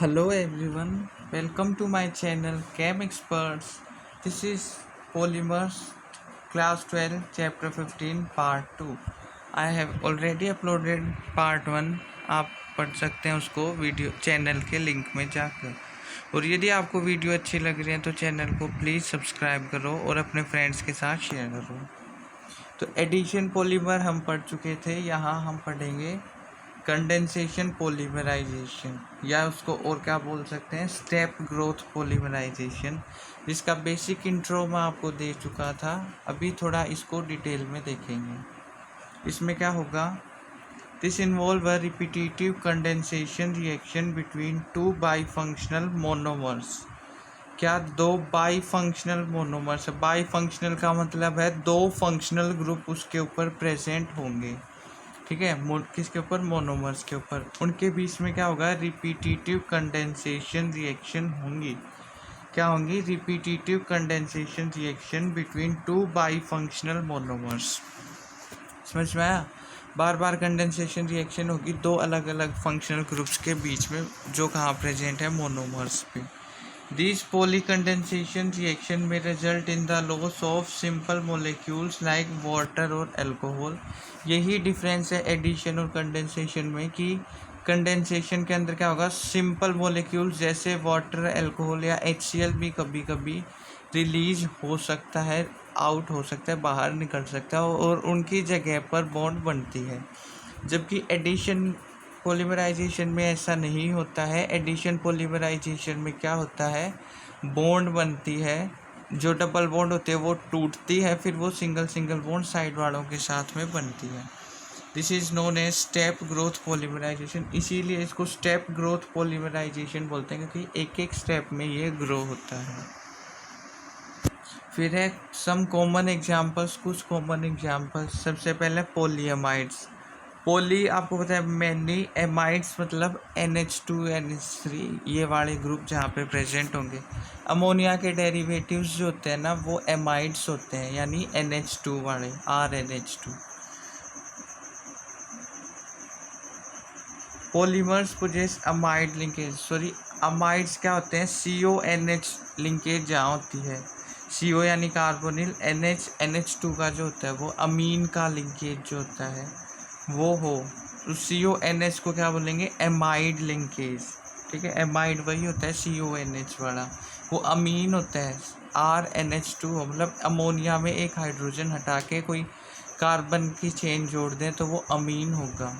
Hello everyone, welcome to my channel Chem Experts. This is Polymers Class 12 Chapter 15 Part 2. I have already uploaded Part 1. आप पढ़ सकते हैं उसको video channel के link में जाकर। और यदि आपको वीडियो अच्छी लग रही है तो चैनल को प्लीज़ सब्सक्राइब करो और अपने फ्रेंड्स के साथ शेयर करो। तो एडिशन पॉलीमर हम पढ़ चुके थे, यहाँ हम पढ़ेंगे कंडेंसेशन पॉलीमराइजेशन, या उसको और क्या बोल सकते हैं, स्टेप ग्रोथ पॉलीमराइजेशन, जिसका बेसिक इंट्रो मैं आपको दे चुका था। अभी थोड़ा इसको डिटेल में देखेंगे। इसमें क्या होगा, this involve a repetitive condensation reaction between two by functional monomers. क्या दो by functional monomers, by functional का मतलब है दो फंक्शनल ग्रुप उसके ऊपर प्रेजेंट होंगे, ठीक है, किसके ऊपर, मोनोमर्स के ऊपर। उनके बीच में क्या होगा, रिपीटेटिव कंडेंसेशन रिएक्शन होंगी। क्या होंगी, repetitive condensation reaction between two by functional monomers. समझ में आया? बार बार कंडेंसेशन रिएक्शन होगी दो अलग अलग फंक्शनल ग्रुप्स के बीच में, जो कहाँ प्रेजेंट है, मोनोमर्स पे। These polycondensation reaction may result in the loss of simple molecules like water और alcohol। यही डिफरेंस है एडिशन और कंडेंसेशन में, कि कंडेंसेशन के अंदर क्या होगा, सिंपल मोलेक्यूल्स जैसे वाटर, अल्कोहल या HCl भी कभी कभी रिलीज हो सकता है, आउट हो सकता है, बाहर निकल सकता है और उनकी जगह पर बॉन्ड बनती है। जबकि एडिशन पॉलीमराइजेशन में ऐसा नहीं होता है। एडिशन पॉलीमराइजेशन में क्या होता है, बॉन्ड बनती है, जो डबल बॉन्ड होती है वो टूटती है, फिर वो सिंगल सिंगल बॉन्ड साइड वालों के साथ में बनती है। This is known as step growth polymerisation. इसीलिए इसको स्टेप ग्रोथ पॉलीमराइजेशन बोलते हैं, क्योंकि एक एक स्टेप में ये ग्रो होता है। फिर है सम कॉमन एग्जाम्पल्स, कुछ कॉमन एग्जाम्पल्स। सबसे पहले पोलीएमाइड्स। पोली आपको पता है मेनली, एमाइड्स मतलब NH2NH3, ये वाले ग्रुप जहाँ पे प्रेजेंट होंगे। अमोनिया के डेरिवेटिव्स जो होते हैं ना, वो एमाइड्स होते हैं, यानी NH2 वाले, RNH2। Polymers possess amide linkage, sorry amides क्या होते हैं, CONH लिंकेज जहाँ होती है, CO यानी कार्बोनिल, NH2 का जो होता है वो अमीन का लिंकेज जो होता है वो हो, तो CONH को क्या बोलेंगे, एमाइड लिंकेज। ठीक है, एमाइड वही होता है CONH वाला, वो अमीन होता है। RNH2 मतलब अमोनिया में एक हाइड्रोजन हटा के कोई कार्बन की चेन जोड़ दें तो वो अमीन होगा।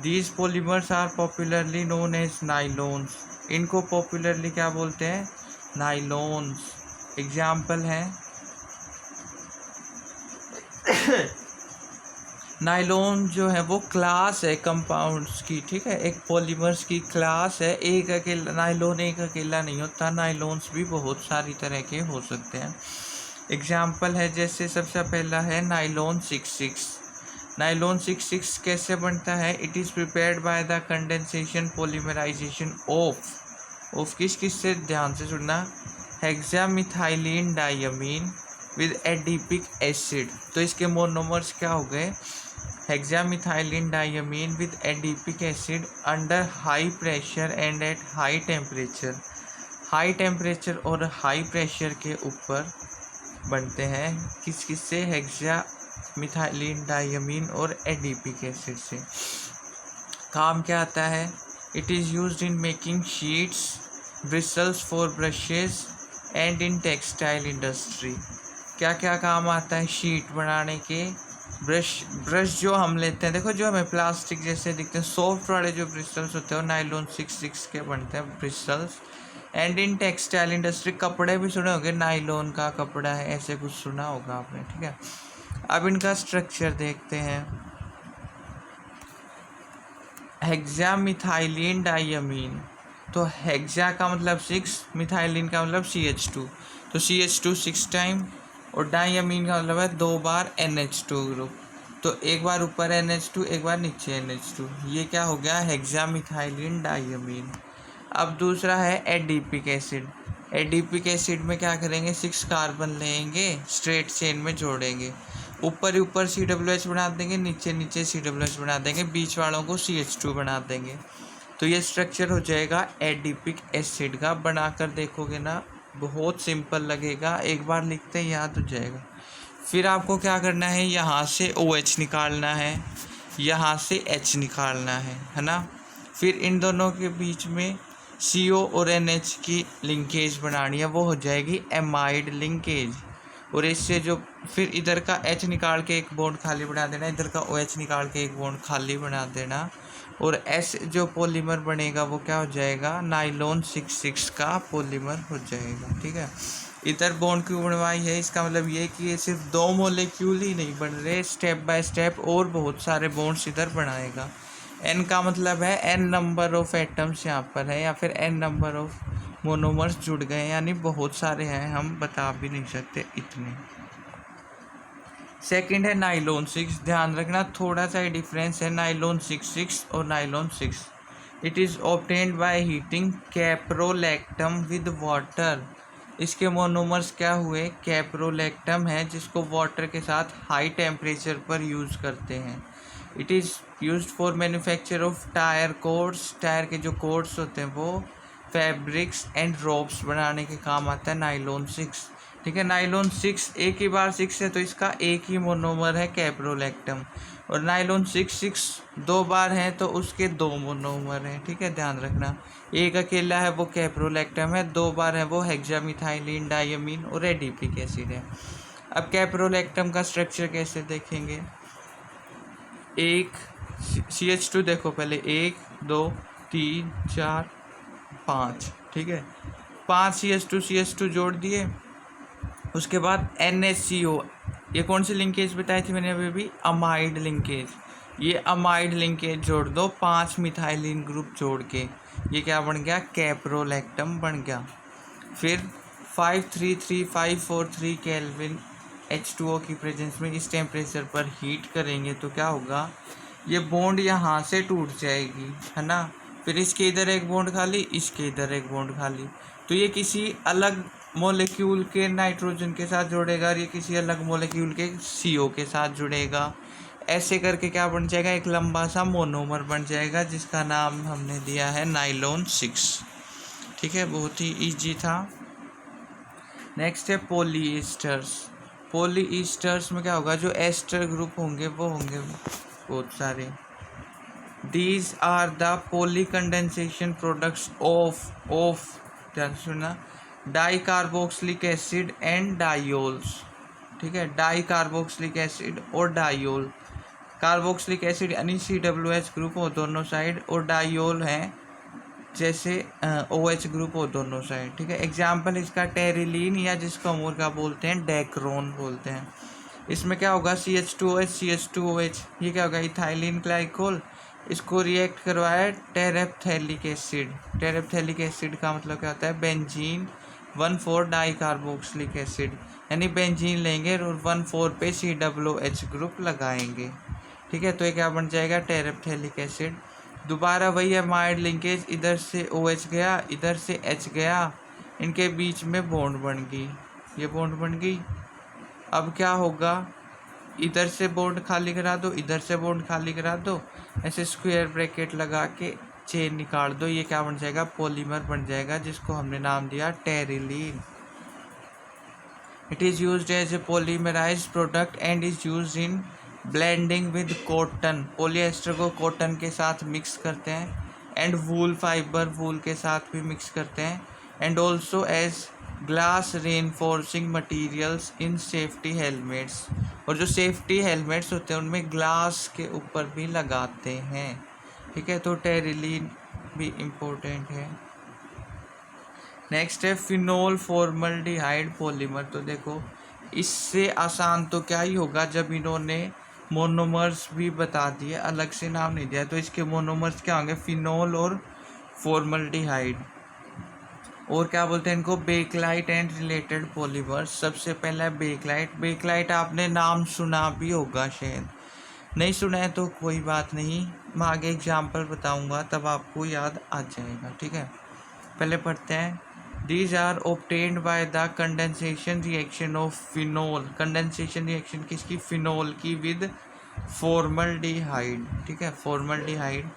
These polymers are popularly known as nylons. इनको पॉपुलरली क्या बोलते हैं, नाइलॉन्स। एग्जाम्पल है नाइलॉन जो है वो क्लास है कंपाउंड्स की, ठीक है, एक पॉलीमर्स की क्लास है। एक अकेला नाइलॉन एक अकेला नहीं होता, नाइलॉन्स भी बहुत सारी तरह के हो सकते हैं। एग्जाम्पल है, जैसे सबसे पहला है नाइलॉन 66। नाइलॉन 66 कैसे बनता है, it is prepared by the condensation polymerisation of किस किस से, ध्यान से सुनना, hexamethylene diamine with adipic acid. तो इसके मोनोमर्स क्या हो गए, hexamethylene diamine with adipic acid under high pressure and at high temperature. High temperature और हाई प्रेशर के ऊपर बनते हैं, किस किस से, हेक्सामिथाइलिन डायमीन और एडिपिक एसिड से। काम क्या आता है, it is used in making sheets, bristles for brushes and in textile industry. क्या क्या काम आता है शीट बनाने के, ब्रश जो हम लेते हैं, देखो जो हमें प्लास्टिक जैसे दिखते हैं, सॉफ्ट वाले जो ब्रिसल्स होते हैं वो नाइलॉन 66 के बनते हैं bristles. And in textile industry, कपड़े भी सुने होंगे, नाइलॉन का कपड़ा है, ऐसे कुछ सुना होगा आपने, ठीक है। अब इनका स्ट्रक्चर देखते हैं। हेक्सामिथाइलिन डायमीन, तो हेक्सा का मतलब 6, मिथाइलिन का मतलब CH2, तो CH2 6 टाइम, और डायमीन का मतलब है 2 बार NH2 ग्रुप, तो एक बार ऊपर NH2 एक बार नीचे NH2, ये क्या हो गया, हेक्सामिथाइलिन डायमीन। अब दूसरा है एडिपिक एसिड। एडिपिक एसिड में क्या करेंगे, 6 कार्बन लेंगे, स्ट्रेट चेन में जोड़ेंगे, ऊपर ऊपर COH बना देंगे, नीचे नीचे COH बना देंगे, बीच वालों को CH2 बना देंगे। तो ये स्ट्रक्चर हो जाएगा एडिपिक एसिड का। बनाकर देखोगे ना, बहुत सिंपल लगेगा, एक बार लिखते ही याद हो जाएगा। फिर आपको क्या करना है, यहाँ से OH निकालना है, यहाँ से H निकालना है ना। फिर इन दोनों के बीच में CO और NH की लिंकेज बनानी है, वो हो जाएगी एमाइड लिंकेज। और इससे जो फिर इधर का H निकाल के एक बॉन्ड खाली बना देना, इधर का OH निकाल के एक बॉन्ड खाली बना देना, और S जो पॉलीमर बनेगा वो क्या हो जाएगा, नाइलॉन 66 का पॉलीमर हो जाएगा। ठीक है, इधर बॉन्ड क्यों बनवाई है, इसका मतलब ये कि ये सिर्फ 2 मॉलिक्यूल ही नहीं बन रहे, स्टेप बाय स्टेप और बहुत सारे बॉन्ड्स इधर बनाएगा। N का मतलब है N नंबर ऑफ एटम्स यहाँ पर है, या फिर N नंबर ऑफ मोनोमर्स जुड़ गए, यानी बहुत सारे हैं, हम बता भी नहीं सकते इतने। सेकंड है नाइलॉन 6। ध्यान रखना थोड़ा सा ही डिफरेंस है नाइलॉन 66 और nylon 6। It is obtained by heating caprolactam with water. इसके मोनोमर्स क्या हुए, कैप्रोलैक्टम है, जिसको वाटर के साथ हाई टेम्परेचर पर यूज़ करते हैं। It is used for manufacture of tyre codes. Tyre के जो कोड्स होते हैं वो फैब्रिक्स एंड रोप्स बनाने के काम आता है नाइलॉन 6। ठीक है, नाइलॉन 6 एक ही बार 6 है तो इसका एक ही मोनोमर है कैप्रोलैक्टम, और नाइलॉन 6 2 बार है तो उसके 2 मोनोमर हैं। ठीक है, ध्यान रखना, एक अकेला है वो कैप्रोलैक्टम है, 2 बार है वो हेक्सामिथाइलिन डायमीन और एडिपिक एसिड है। अब कैप्रोलैक्टम का स्ट्रक्चर कैसे देखेंगे, एक CH2 देखो पहले, 1 2 3 4 5। ठीक है, 5 CH2 जोड़ दिए, उसके बाद NHCO, ये कौन सी लिंकेज बताई थी मैंने अभी, अमाइड लिंकेज। ये अमाइड लिंकेज जोड़ दो 5 मिथाइलिन ग्रुप जोड़ के, ये क्या बन गया, कैप्रोलैक्टम बन गया। फिर 533 केल्विन H2O की प्रेजेंस में इस टेम्परेचर पर हीट करेंगे तो क्या होगा, ये बॉन्ड यहाँ से टूट जाएगी, है ना। फिर इसके इधर एक बॉन्ड खाली, इसके इधर एक बॉन्ड खाली, तो ये किसी अलग मॉलिक्यूल के नाइट्रोजन के साथ जुड़ेगा और ये किसी अलग मॉलिक्यूल के CO के साथ जुड़ेगा। ऐसे करके क्या बन जाएगा, एक लंबा सा मोनोमर बन जाएगा, जिसका नाम हमने दिया है नाइलॉन 6। ठीक है, बहुत ही इजी था। नेक्स्ट है पॉलीएस्टर्स। पॉलीएस्टर्स में क्या होगा, जो एस्टर ग्रुप होंगे वो होंगे बहुत सारे। These are the poly condensation products of ध्यान सुनना, dicarboxylic acid and diols. ठीक है, डाई कार्बोक्सिलिक एसिड और डायोल। कार्बोक्सिलिक एसिड यानी COH ग्रुप हो दोनों साइड, और डायोल हैं जैसे OH ग्रुप हो दोनों साइड। ठीक है, एग्जाम्पल इसका टेरिलीन, या जिसको हम और क्या बोलते हैं, डेक्रोन बोलते हैं। इसमें क्या होगा, CH2OH, ये क्या होगा, इथाइलिन ग्लाइकोल, इसको रिएक्ट करवाया टेरेप्थेलिक एसिड। टेरेप्थेलिक एसिड का मतलब क्या होता है, बेंजीन 1,4 डाई कार्बोक्सिलिक एसिड, यानी बेंजीन लेंगे और 1,4 पे COH ग्रुप लगाएंगे। ठीक है, तो ये क्या बन जाएगा, टेरेप्थेलिक एसिड। दोबारा वही एमाइड लिंकेज, इधर से OH गया, इधर से H गया, इनके बीच में बॉन्ड बन गई, ये बॉन्ड बन गई। अब क्या होगा, इधर से बॉन्ड खाली करा दो, इधर से बॉन्ड खाली करा दो, ऐसे स्क्वायर ब्रैकेट लगा के चेन निकाल दो, ये क्या बन जाएगा, पॉलीमर बन जाएगा, जिसको हमने नाम दिया terylene. It is used as a polymerized product and is used in blending with cotton. Polyester को कॉटन के साथ मिक्स करते हैं, एंड वूल फाइबर, वूल के साथ भी मिक्स करते हैं, and also as glass reinforcing materials in safety helmets. और जो सेफ्टी हेलमेट्स होते हैं उनमें ग्लास के ऊपर भी लगाते हैं। ठीक है, तो टेरिलीन भी इम्पोर्टेंट है। नेक्स्ट है फिनोल फॉर्मल्डिहाइड पॉलीमर। तो देखो, इससे आसान तो क्या ही होगा, जब इन्होंने मोनोमर्स भी बता दिए, अलग से नाम नहीं दिया, तो इसके मोनोमर्स क्या होंगे, फिनोल और फॉर्मल्डिहाइड। और क्या बोलते हैं इनको, बेकलाइट एंड रिलेटेड पॉलीमर्स। सबसे पहला है बेकलाइट। बेकलाइट आपने नाम सुना भी होगा, शायद नहीं सुना है तो कोई बात नहीं, मैं आगे एग्जाम्पल बताऊंगा तब आपको याद आ जाएगा। ठीक है, पहले पढ़ते हैं। These are obtained by the condensation reaction of phenol. Condensation reaction किसकी, फिनोल की, विद फॉर्मल्डिहाइड। ठीक है, formaldehyde.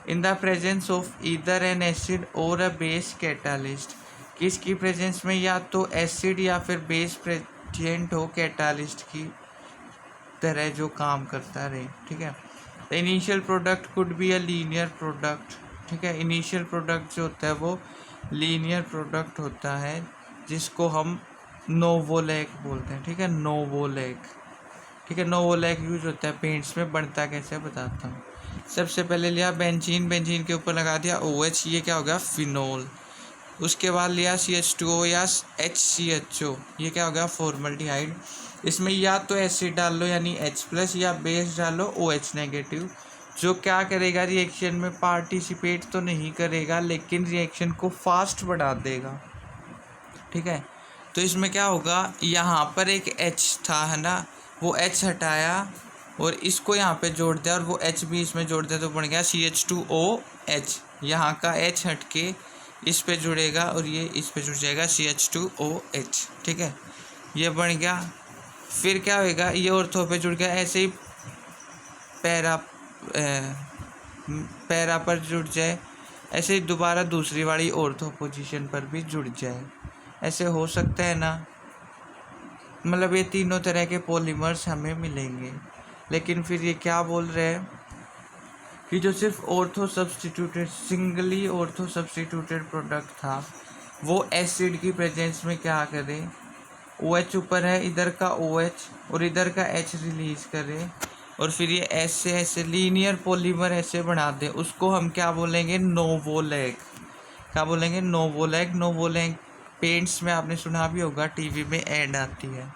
In the presence of either an acid और अ बेस कैटालिस्ट, किसकी प्रेजेंस में या तो एसिड या फिर बेस प्रेजेंट हो कैटालिस्ट की तरह जो काम करता रहे, ठीक है। The initial product could be a linear product, ठीक है। इनिशियल प्रोडक्ट जो होता है वो लीनियर प्रोडक्ट होता है जिसको हम नोवोलैक बोलते हैं, ठीक है, नोवोलैक, ठीक है। नोवोलैक यूज होता है पेंट्स में, बनता कैसे बताता हूँ। सबसे पहले लिया बेंजीन, बेंजीन के ऊपर लगा दिया OH, ये क्या हो गया फिनोल। उसके बाद लिया CH2O या HCHO, ये क्या हो गया फॉर्मल्डिहाइड। इसमें या तो एसिड डाल लो यानी H+ या बेस डालो OH नेगेटिव, जो क्या करेगा रिएक्शन में पार्टिसिपेट तो नहीं करेगा लेकिन रिएक्शन को फास्ट बढ़ा देगा, ठीक है। तो इसमें क्या होगा, यहाँ पर एक H था है ना, वो H हटाया और इसको यहाँ पे जोड़ दिया और वो H भी इसमें जोड़ दिया तो बन गया CH2OH। यहाँ का H हट के इस पे जुड़ेगा और ये इस पे जुड़ जाएगा CH2OH, ठीक है, ये बन गया। फिर क्या होएगा, ये ऑर्थो पे जुड़ गया, ऐसे ही पैरा पैरा पर जुड़ जाए, ऐसे ही दोबारा दूसरी वाली ऑर्थो पोजीशन पर भी जुड़ जाए, ऐसे हो सकता है ना। मतलब ये तीनों तरह के पॉलीमर्स हमें मिलेंगे। लेकिन फिर ये क्या बोल रहे हैं कि जो सिर्फ ortho substituted, singly ortho substituted product था वो एसिड की प्रेजेंस में क्या करे, OH ऊपर है, इधर का OH और इधर का H रिलीज करे और फिर ये ऐसे ऐसे लीनियर पॉलीमर ऐसे बना दे, उसको हम क्या बोलेंगे नोवोलैक। क्या बोलेंगे नोवोलैक। नोवोलैक पेंट्स में आपने सुना भी होगा, टीवी में ऐड आती है,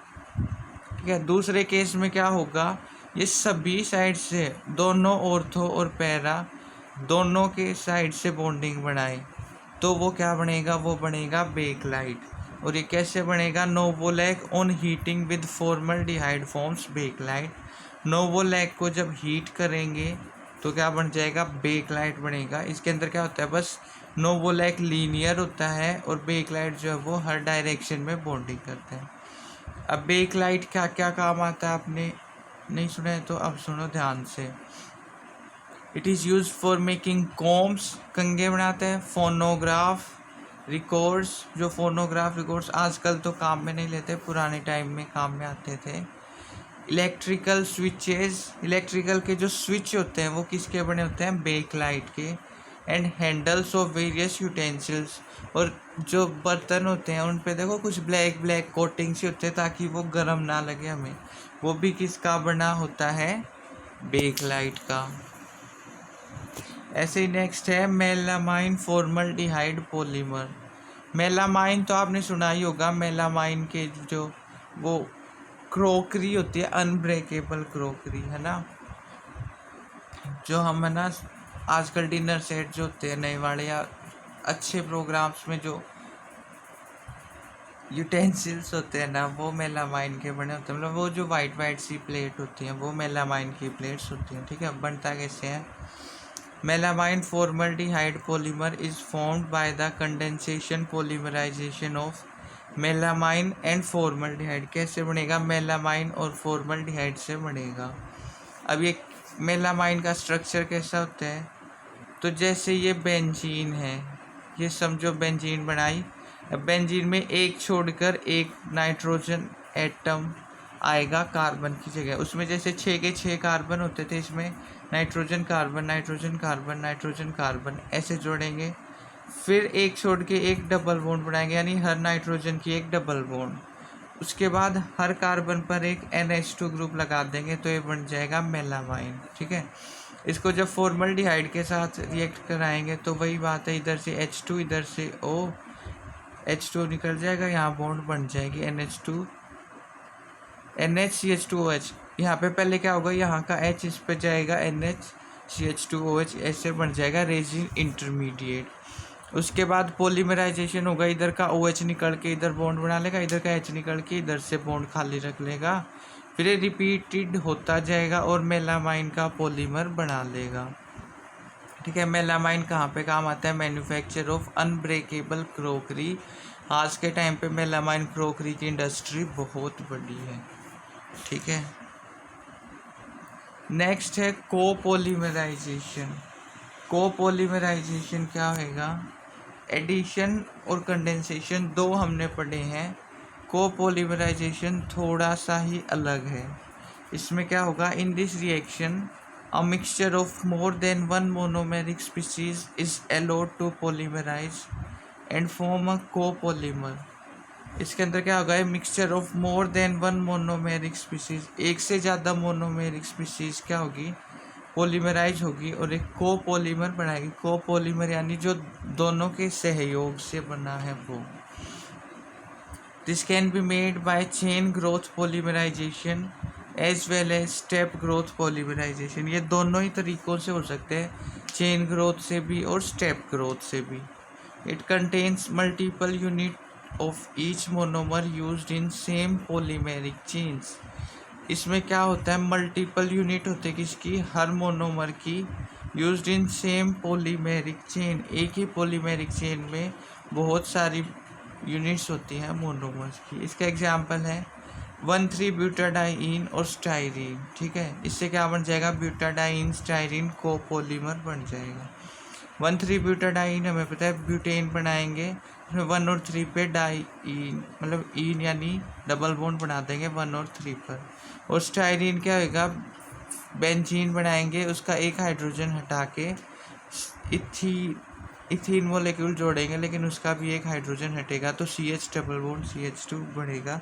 ठीक है। दूसरे केस में क्या होगा, ये सभी साइड से दोनों ऑर्थो और पैरा दोनों के साइड से बॉन्डिंग बनाए तो वो क्या बनेगा, वो बनेगा बेकलाइट। और ये कैसे बनेगा, novolac on heating with formaldehyde forms bakelite. Novolac को जब हीट करेंगे तो क्या बन जाएगा, बेकलाइट बनेगा। इसके अंदर क्या होता है, बस नोवोलैक लीनियर होता है और बेकलाइट जो है वो हर डायरेक्शन में बॉन्डिंग करते हैं। अब बेकलाइट क्या क्या काम आता है, आपने नहीं सुना है तो अब सुनो ध्यान से। It is use for making combs, कंघे बनाते हैं, फोनोग्राफ रिकॉर्ड्स, जो फोनोग्राफ रिकॉर्ड्स आजकल तो काम में नहीं लेते, पुराने टाइम में काम में आते थे। इलेक्ट्रिकल स्विचेस, इलेक्ट्रिकल के जो स्विच होते हैं वो किसके बने होते हैं, बेकलाइट के। And handles of various utensils, और जो बर्तन होते हैं उन पे देखो कुछ ब्लैक ब्लैक कोटिंग से होते हैं ताकि वो गर्म ना लगे हमें, वो भी किसका बना होता है, बेकलाइट का। ऐसे ही नेक्स्ट है मेलामाइन फॉर्मल्डिहाइड पॉलीमर। मेलामाइन तो आपने सुना ही होगा, मेलामाइन के जो वो क्रोकरी होती है, अनब्रेकेबल क्रोकरी है ना, जो हम है ना आजकल डिनर सेट जो होते हैं नए वाले या अच्छे प्रोग्राम्स में जो यूटेंसिल्स होते हैं ना वो मेलामाइन के बने होते हैं। मतलब वो जो वाइट वाइट सी प्लेट होती हैं वो मेलामाइन की प्लेट्स होती हैं, ठीक है। बनता कैसे है, melamine formaldehyde polymer is formed by the condensation polymerisation of melamine and formaldehyde. कैसे बनेगा, मेलामाइन और फॉर्मल्डिहाइड से बनेगा। अब ये मेलामाइन का स्ट्रक्चर कैसा होता है, तो जैसे ये बेंजीन है, ये समझो बेंजीन बनाई, अब बेंजीन में एक छोड़कर एक नाइट्रोजन एटम आएगा कार्बन की जगह, उसमें जैसे 6 के 6 कार्बन होते थे, इसमें nitrogen carbon nitrogen carbon nitrogen carbon ऐसे जोड़ेंगे, फिर एक छोड़ के एक डबल बॉन्ड बनाएंगे, यानी हर नाइट्रोजन की एक डबल बॉन्ड, उसके बाद हर कार्बन पर एक NH2 ग्रुप लगा देंगे तो ये बन जाएगा मेलामाइन, ठीक है। इसको जब फॉर्मल्डिहाइड के साथ रिएक्ट कराएंगे तो वही बात है, इधर से H2 इधर से O, H2 निकल जाएगा, यहाँ बॉन्ड बन जाएगी NH2 NHCH2OH। यहाँ पे पहले क्या होगा, यहाँ का H इस पे जाएगा NHCH2OH, ऐसे बन जाएगा रेजिन इंटरमीडिएट। उसके बाद पॉलीमराइजेशन होगा, इधर का OH निकल के इधर बॉन्ड बना लेगा, इधर का H निकल के इधर से बॉन्ड खाली रख लेगा, फिर ये रिपीटेड होता जाएगा और मेलामाइन का पॉलीमर बना लेगा, ठीक है। मेलामाइन कहाँ पे काम आता है, मैन्युफैक्चर ऑफ अनब्रेकेबल क्रोकरी। आज के टाइम पे मेलामाइन क्रोकरी की इंडस्ट्री बहुत बड़ी है, ठीक है। नेक्स्ट है कोपॉलीमराइजेशन। कोपोलीमराइजेशन क्या होगा, एडिशन और कंडेंसेशन दो हमने पढ़े हैं, कोपोलीमराइजेशन थोड़ा सा ही अलग है। इसमें क्या होगा, in this reaction a mixture of more than one monomeric species is allowed to polymerize and form a copolymer. इसके अंदर क्या होगा, mixture of more than one monomeric species, एक से ज़्यादा मोनोमेरिक स्पीसीज क्या होगी, पोलीमराइज होगी और एक कोपोलीमर बनाएगी। कोपोलीमर यानी जो दोनों के सहयोग से बना है वो। This can be made by chain growth polymerisation as well as step growth polymerisation. ये दोनों ही तरीकों से हो सकते हैं, चेन ग्रोथ से भी और स्टेप ग्रोथ से भी। It contains multiple unit of each monomer used in same polymeric chains. इसमें क्या होता है, मल्टीपल यूनिट होते हैं किसकी, हर मोनोमर की, used in same polymeric chain, एक ही पोलीमेरिक चेन में बहुत सारी यूनिट्स होती हैं मोनोमर्स की। इसका एग्जांपल है 1,3-ब्यूटाडाइन और स्टाइरीन। ठीक है, इससे क्या बन जाएगा, ब्यूटाडाइन स्टाइरीन कोपोलीमर बन जाएगा। 1,3-ब्यूटाडाइन हमें पता है ब्यूटेन बनाएंगे, 1 और 3 पे डाईन, मतलब ईन यानी डबल बॉन्ड बना देंगे 1 और 3 पर। और स्टाइरीन क्या होगा, बेंजीन बनाएंगे, उसका एक हाइड्रोजन हटा के इथीन मोलेक्यूल जोड़ेंगे, लेकिन उसका भी एक हाइड्रोजन हटेगा तो CH डबल बॉन्ड CH2 बढ़ेगा,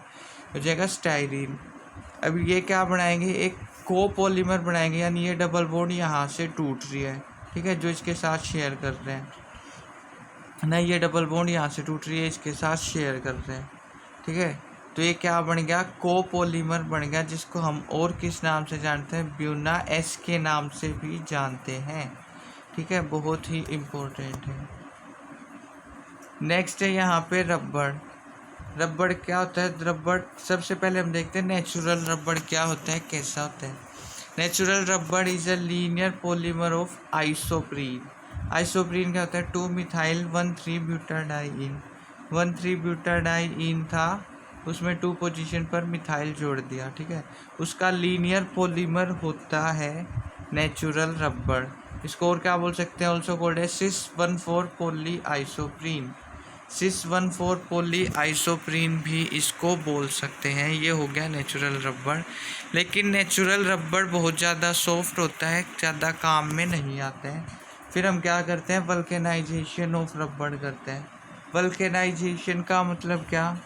हो जाएगा स्टाइरीन। अब ये क्या बनाएंगे, एक कोपोलीमर बनाएंगे, यानी ये डबल बॉन्ड यहाँ से टूट रही है, ठीक है, जो इसके साथ शेयर कर रहे हैं ना, ये डबल बॉन्ड यहाँ से टूट रही है, इसके साथ शेयर कर रहे हैं। ठीक है, तो ये क्या बन गया, कोपोलीमर बन गया, जिसको हम और किस नाम से जानते हैं, ब्यूना एस के नाम से भी जानते हैं। ठीक है, बहुत ही इम्पोर्टेंट है। नेक्स्ट है यहाँ पे रबड़। रबड़ क्या होता है, रबड़ सबसे पहले हम देखते हैं नेचुरल रबड़ क्या होता है, कैसा होता है। नेचुरल रबड़ is a linear polymer of isoprene. Isoprene क्या होता है, 2-मिथाइल 1,3-ब्यूटाडाइन। 1,3-ब्यूटाडाइन था, उसमें 2 पोजीशन पर मिथाइल जोड़ दिया। ठीक है, उसका लीनियर पॉलीमर होता है नेचुरल रबड़। इसको और क्या बोल सकते हैं, ऑल्सो कॉल्ड है सिस 1,4 पॉली आइसोप्रीन। सिस 1,4 पॉली आइसोप्रीन भी इसको बोल सकते हैं। ये हो गया नेचुरल रबड़। लेकिन नेचुरल रबड़ बहुत ज़्यादा सॉफ्ट होता है, ज़्यादा काम में नहीं आता है। फिर हम क्या करते हैं, वल्केनाइजेशन ऑफ रबड़ करते हैं। वल्केनाइजेशन का मतलब क्या,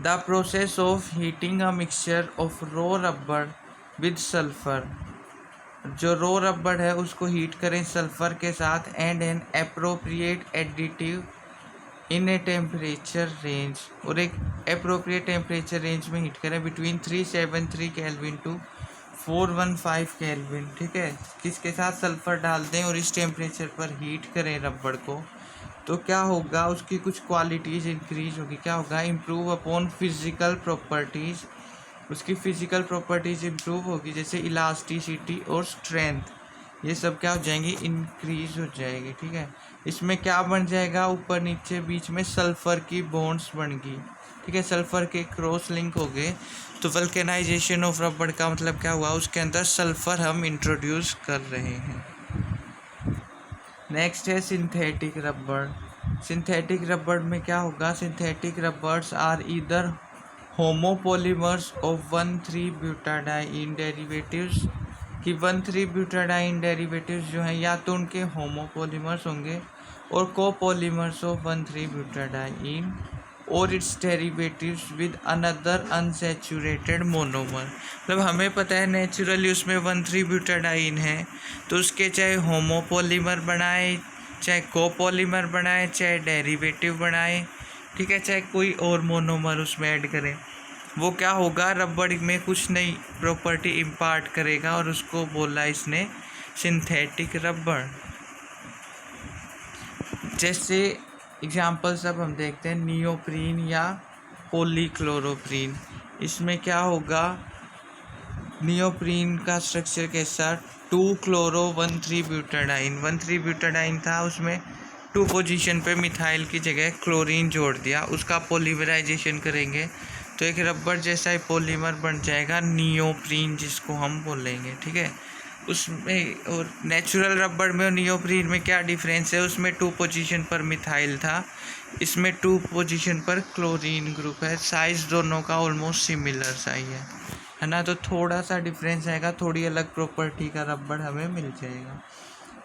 the process of heating a mixture of raw rubber with sulphur. जो रो रबड़ है उसको हीट करें सल्फर के साथ, and N appropriate additive in a temperature range, और एक एप्रोप्रिएट टेम्परेचर रेंज में हीट करें बिटवीन 373 केल्विन टू 415 केल्विन। ठीक है, किसके साथ, सल्फर डाल दें और इस टेम्परेचर पर हीट करें रबड़ को, तो क्या होगा, उसकी कुछ क्वालिटीज़ इंक्रीज होगी। क्या होगा, इम्प्रूव अपॉन फिजिकल प्रॉपर्टीज़, उसकी फिजिकल प्रॉपर्टीज़ इम्प्रूव होगी, जैसे इलास्टिसिटी और स्ट्रेंथ, ये सब क्या हो जाएंगी, इंक्रीज हो जाएगी। ठीक है, इसमें क्या बन जाएगा, ऊपर नीचे बीच में सल्फ़र की बॉन्ड्स बन गई। ठीक है, सल्फ़र के क्रॉस लिंक हो गए, तो वल्केनाइजेशन ऑफ रबड़ का मतलब क्या हुआ, उसके अंदर सल्फ़र हम इंट्रोड्यूस कर रहे हैं। नेक्स्ट है सिंथेटिक रबड़। सिंथेटिक रबड़ में क्या होगा, synthetic rubbers are either homopolymers of one three butadiene derivatives, कि 1,3-ब्यूटाडाइन डेरिवेटिव्स जो हैं या तो उनके होमोपोलीमर्स होंगे, और कोपोलीमर्स ऑफ 1,3-ब्यूटाडाइन और it's derivatives with another unsaturated monomer. मतलब हमें पता है नेचुरली उसमें 1,3-ब्यूटाडाइन है, तो उसके चाहे होमोपोलीमर बनाए, चाहे कोपोलीमर बनाए, चाहे डेरिवेटिव बनाए, ठीक है, चाहे कोई और मोनोमर उसमें ऐड करें, वो क्या होगा, रबड़ में कुछ नई प्रॉपर्टी इम्पार्ट करेगा, और उसको बोला इसने सिंथेटिक रबड़। जैसे एग्जांपल्स अब हम देखते हैं, नियोप्रीन या पॉलीक्लोरोप्रीन। इसमें क्या होगा, नियोप्रीन का स्ट्रक्चर कैसा, 2-क्लोरो 1,3-ब्यूटाडाइन। 1,3-ब्यूटाडाइन था, उसमें 2 पोजीशन पे मिथाइल की जगह क्लोरीन जोड़ दिया, उसका पॉलीमराइजेशन करेंगे तो एक रबड़ जैसा ही पॉलीमर बन जाएगा, नियोप्रीन जिसको हम बोलेंगे। ठीक है, उसमें और नेचुरल रबड़ में और नियोप्रीन में क्या डिफरेंस है, उसमें 2 पोजीशन पर मिथाइल था, इसमें 2 पोजीशन पर क्लोरीन ग्रुप है। साइज़ दोनों का ऑलमोस्ट सिमिलर सा ही है ना। तो थोड़ा सा डिफरेंस आएगा, थोड़ी अलग प्रॉपर्टी का रबड़ हमें मिल जाएगा।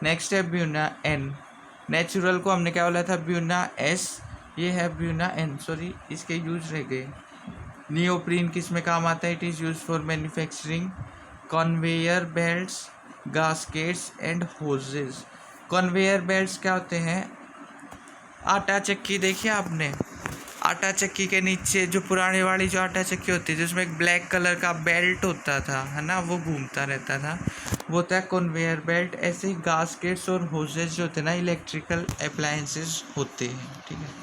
नेक्स्ट है ब्यूना एन। नेचुरल को हमने क्या बोला था, ब्यूना एस, ये है ब्यूना एन, सॉरी इसके यूज रह गए। नियोप्रीन किस में काम आता है, it is use for manufacturing conveyor belts, gaskets and hoses. Conveyor belts क्या होते हैं, आटा चक्की देखिए आपने, आटा चक्की के नीचे जो पुरानी वाली जो आटा चक्की होती है जिसमें एक ब्लैक कलर का बेल्ट होता था, है ना, वो घूमता रहता था, वो होता है कन्वेयर बेल्ट। ऐसे ही गास्केट्स और होजेस जो होते हैं ना, इलेक्ट्रिकल अप्लायंसेस होते हैं, ठीक है।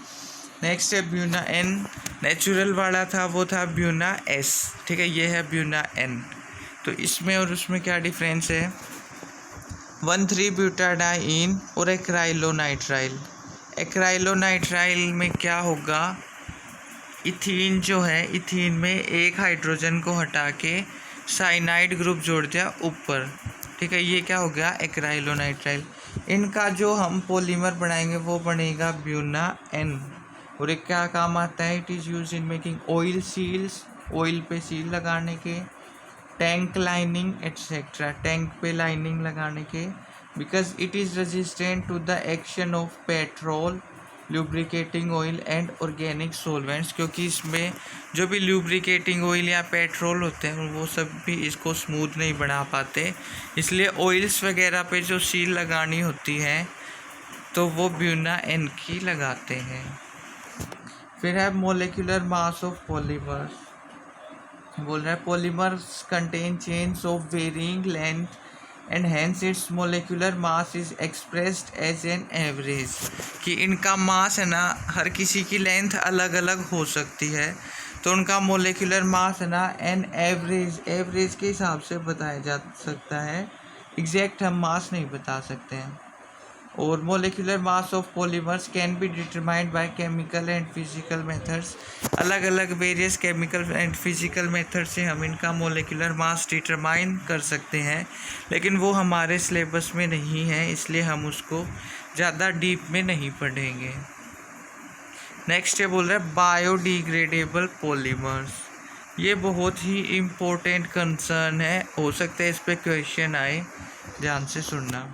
नेक्स्ट है ब्यूना एन। नेचुरल वाला था वो था ब्यूना एस, ठीक है, ये है ब्यूना एन। तो इसमें और उसमें क्या डिफरेंस है, 1,3-ब्यूटाडाइन और एक्राइलोनाइट्राइल। एक्राइलोनाइट्राइल में क्या होगा, इथीन जो है, इथीन में एक हाइड्रोजन को हटा के साइनाइड ग्रुप जोड़ दिया ऊपर, ठीक है, ये क्या हो गया एक्राइलोनाइट्राइल। इनका जो हम पॉलीमर बनाएंगे वो बनेगा ब्यूना एन। और एक क्या काम आता है, it is use in making oil seals, oil पे सील लगाने के, टैंक लाइनिंग एट्सेट्रा, टैंक पे लाइनिंग लगाने के, because it is resistant to the action of petrol, lubricating oil and organic solvents, क्योंकि इसमें जो भी ल्यूब्रिकेटिंग ऑयल या पेट्रोल होते हैं वो सब भी इसको स्मूथ नहीं बना पाते, इसलिए ऑयल्स वगैरह पे जो सील लगानी होती है तो वो ब्यूना एन की लगाते हैं। फिर है मोलिकुलर मास ऑफ पॉलीमर्स। बोल रहा है polymers contain chains of varying length and hence its molecular mass is expressed as an average, कि इनका मास है ना, हर किसी की लेंथ अलग अलग हो सकती है, तो उनका मोलिकुलर मास है ना एन एवरेज के हिसाब से बताया जा सकता है, एग्जैक्ट हम मास नहीं बता सकते हैं। और molecular mass of polymers can be determined by chemical and physical methods. अलग अलग various chemical and physical method से हम इनका मोलिकुलर मास डिटरमाइन कर सकते हैं, लेकिन वो हमारे सिलेबस में नहीं है, इसलिए हम उसको ज़्यादा डीप में नहीं पढ़ेंगे। नेक्स्ट ये बोल रहा है बायोडिग्रेडेबल पॉलीमर्स। ये बहुत ही इम्पोर्टेंट कंसर्न है, हो सकता है इस पर क्वेश्चन आए, ध्यान से सुनना।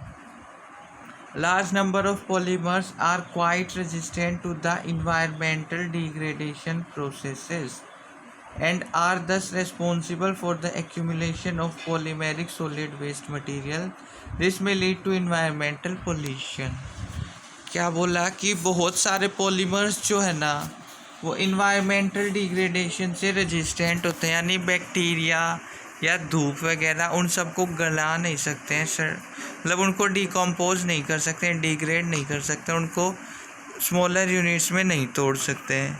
Large number of polymers are quite resistant to the environmental degradation processes and are thus responsible for the accumulation of polymeric solid waste material. This may lead to environmental pollution. क्या बोला कि बहुत सारे polymers जो है ना वो environmental degradation से रेजिस्टेंट होते हैं, यानी बैक्टीरिया या धूप वगैरह उन सबको गला नहीं सकते हैं सर, मतलब उनको डिकम्पोज नहीं कर सकते हैं, डिग्रेड नहीं कर सकते, उनको स्मॉलर यूनिट्स में नहीं तोड़ सकते हैं।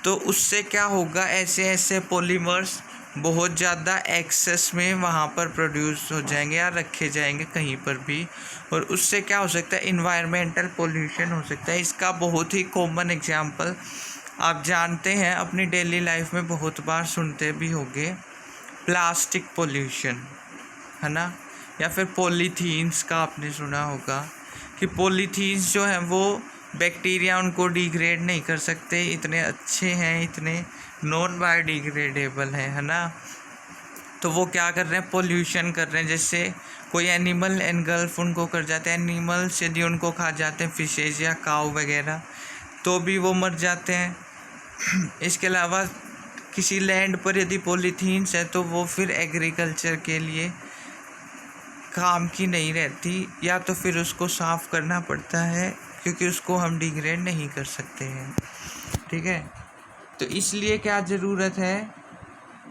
तो उससे क्या होगा, ऐसे ऐसे पॉलीमर्स बहुत ज़्यादा एक्सेस में वहाँ पर प्रोड्यूस हो जाएंगे या रखे जाएंगे कहीं पर भी, और उससे क्या हो सकता है, इन्वायरमेंटल पोल्यूशन हो सकता है। इसका बहुत ही कॉमन एग्जांपल आप जानते हैं, अपनी डेली लाइफ में बहुत बार सुनते भी होंगे, प्लास्टिक पोल्यूशन, है ना, या फिर पॉलीथीन्स का आपने सुना होगा कि पॉलीथीन्स जो हैं वो बैक्टीरिया उनको डिग्रेड नहीं कर सकते, इतने अच्छे हैं, इतने नॉन बायोडिग्रेडेबल हैं, है ना। तो वो क्या कर रहे हैं, पोल्यूशन कर रहे हैं, जैसे कोई एनिमल एनगल्फ उनको कर जाते हैं, एनिमल्स यदि उनको खा जाते हैं, फिशेज या काऊ वगैरह, तो भी वो मर जाते हैं। इसके अलावा किसी लैंड पर यदि पॉलीथीन्स है तो वो फिर एग्रीकल्चर के लिए काम की नहीं रहती, या तो फिर उसको साफ़ करना पड़ता है क्योंकि उसको हम डिग्रेड नहीं कर सकते हैं, ठीक है। तो इसलिए क्या ज़रूरत है,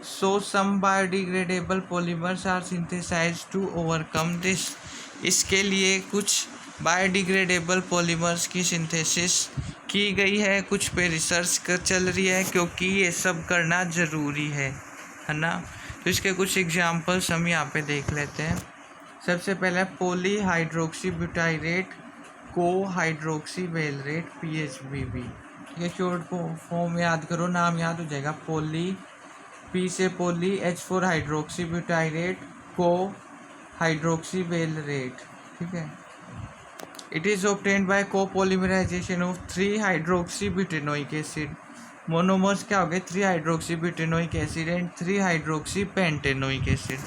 so some biodegradable polymers are synthesized to overcome this. इसके लिए कुछ बायोडिग्रेडेबल पॉलीमर्स की सिंथेसिस की गई है, कुछ पे रिसर्च चल रही है, क्योंकि ये सब करना ज़रूरी है ना। तो इसके कुछ एग्जांपल्स हम यहाँ पे देख लेते हैं। सबसे पहले poly hydroxy butyrate co hydroxy valerate PHBB, ये शॉर्ट फॉर्म याद करो, नाम याद हो जाएगा, पॉली, पी से poly, H4 hydroxy butyrate, co hydroxyvalerate, ठीक है। It is obtained by copolymerization of 3 hydroxybutanoic acid. Monomers क्या हो गए? 3 hydroxybutanoic acid and 3 hydroxy pentanoic acid.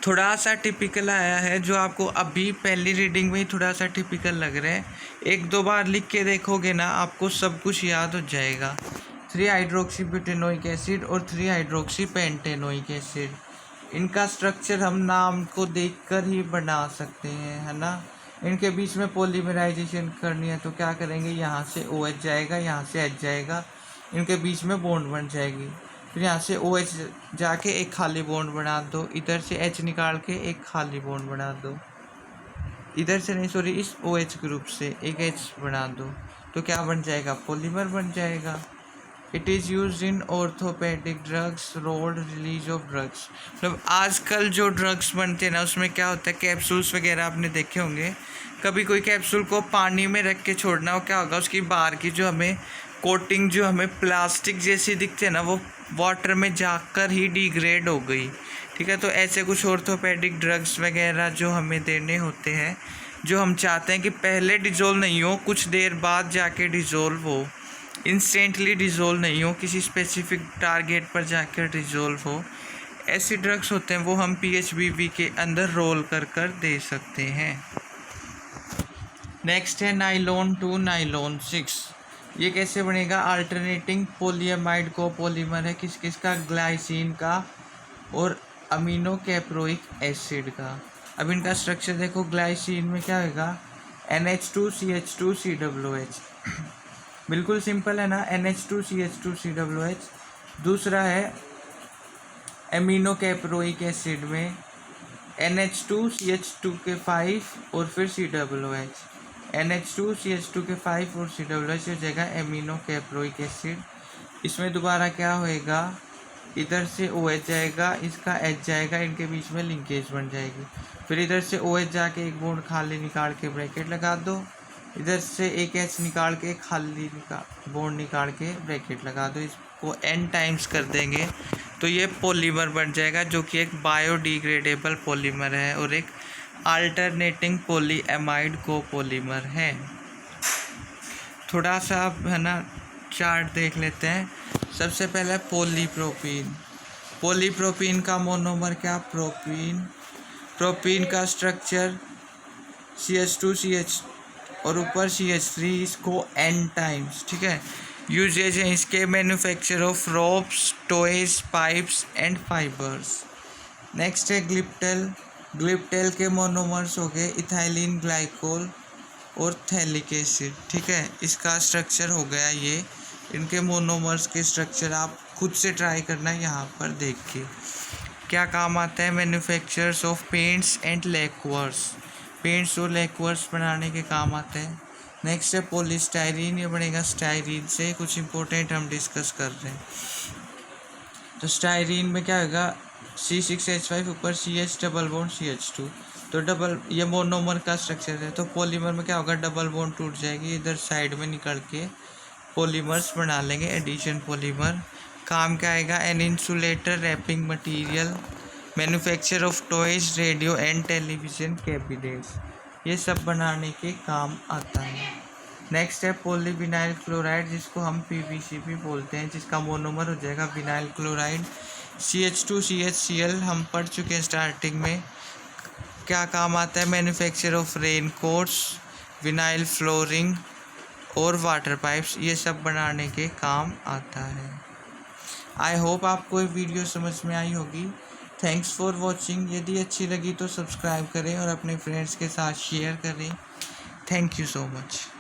थोड़ा सा टिपिकल आया है, जो आपको अभी पहली रीडिंग में ही थोड़ा सा टिपिकल लग रहा है। एक दो बार लिख के देखोगे ना, आपको सब कुछ याद हो जाएगा। 3 हाइड्रोक्सी ब्यूटेनोइक एसिड और 3 हाइड्रोक्सी पेंटेनोइक एसिड, इनका स्ट्रक्चर हम नाम को देखकर ही बना सकते हैं, है ना। इनके बीच में पॉलीमराइजेशन करनी है तो क्या करेंगे, यहाँ से OH जाएगा, यहाँ से H जाएगा, इनके बीच में बॉन्ड बन जाएगी। फिर यहाँ से OH जाके एक खाली बॉन्ड बना दो, इधर से H निकाल के एक खाली बॉन्ड बना दो, इधर से नहीं सॉरी, इस OH ग्रुप से एक H बना दो, तो क्या बन जाएगा? पॉलीमर बन जाएगा। It is use in orthopaedic drugs, road release of drugs. मतलब आजकल जो ड्रग्स बनते हैं ना, उसमें क्या होता है, कैप्सूल्स वगैरह आपने देखे होंगे। कभी कोई कैप्सूल को पानी में रख के छोड़ना हो, क्या होगा, उसकी बाहर की जो हमें कोटिंग जो हमें प्लास्टिक जैसी दिखती है ना, वो वाटर में जाकर ही डिग्रेड हो गई, ठीक है। तो ऐसे कुछ ऑर्थोपेडिक ड्रग्स वगैरह जो हमें देने होते हैं, जो हम चाहते हैं कि पहले डिज़ोल्व नहीं हो, कुछ देर बाद जाके डिज़ोल्व हो, इंस्टेंटली डिज़ोल्व नहीं हो, किसी स्पेसिफिक टारगेट पर जाकर डिज़ोल्व हो, ऐसे ड्रग्स होते हैं, वो हम PHBB के अंदर रोल कर कर दे सकते हैं। नेक्स्ट है नाइलॉन 2 नाइलॉन 6। ये कैसे बनेगा? अल्टरनेटिंग पॉलीएमाइड को पॉलीमर है किस किस का? ग्लाइसिन का और अमीनो कैप्रोइक एसिड का। अब इनका स्ट्रक्चर देखो, ग्लाइसिन में क्या होगा? NH2CH2COOH। बिल्कुल सिंपल है ना, NH2CH2COOH। दूसरा है अमीनो कैप्रोइक एसिड में NH2CH2 के 5 और फिर COOH, NH2CH2 के 5 और COOH हो जाएगा अमीनो कैप्रोइक एसिड। इसमें दोबारा क्या होएगा, इधर से OH जाएगा, इसका H जाएगा, इनके बीच में लिंकेज बन जाएगी। फिर इधर से OH जाके एक बॉन्ड खाली निकाल के ब्रैकेट लगा दो, इधर से एक H निकाल के खाली बॉन्ड निकाल के ब्रैकेट लगा दो, इसको N टाइम्स कर देंगे तो ये पॉलीमर बन जाएगा, जो कि एक बायोडिग्रेडेबल पॉलीमर है और एक अल्टरनेटिंग पॉलीएमाइड कोपॉलीमर है। थोड़ा सा है ना चार्ट देख लेते हैं। सबसे पहले पॉलीप्रोपीन। पॉलीप्रोपीन का मोनोमर क्या? प्रोपीन। प्रोपीन का स्ट्रक्चर CH2CH और ऊपर CH3, इसको N टाइम्स, ठीक है। यूजेज है इसके manufacture of ropes, toys, pipes and fibres. Next है ग्लिप्टेल। ग्लिप्टेल के मोनोमर्स हो गए इथाइलिन ग्लाइकोल और थैलिक एसिड, ठीक है। इसका स्ट्रक्चर हो गया ये। इनके मोनोमर्स के स्ट्रक्चर आप खुद से ट्राई करना यहाँ पर देख के। क्या काम आता है? Manufacturers of paints and lacquers. Paints और लेक्वर्स बनाने के काम आते हैं। नेक्स्ट है पॉलीस्टाइरीन। ये बनेगा स्टाइरीन से। कुछ इंपॉर्टेंट हम डिस्कस कर रहे हैं। तो स्टाइरीन में क्या होगा? C6H5 ऊपर CH डबल बॉन्ड CH2, तो डबल ये मोनोमर का स्ट्रक्चर है। तो पॉलीमर में क्या होगा? डबल बॉन्ड टूट जाएगी, इधर साइड में निकल के पॉलीमर्स बना लेंगे, एडिशन पॉलीमर। काम क्या आएगा? An insulator, wrapping material, manufacture of toys, radio and television cabinets, ये सब बनाने के काम आता है। नेक्स्ट है पॉलीविनाइल क्लोराइड, जिसको हम PVC भी बोलते हैं, जिसका मोनोमर हो जाएगा विनाइल क्लोराइड। CH2CHCl हम पढ़ चुके हैं स्टार्टिंग में। क्या काम आता है? Manufacture of rain quotes, vinyl flooring और वाटर पाइप्स, ये सब बनाने के काम आता है। आई होप आपको ये वीडियो समझ में आई होगी। Thanks for watching. यदि अच्छी लगी तो सब्सक्राइब करें और अपने फ्रेंड्स के साथ शेयर करें। Thank you so much.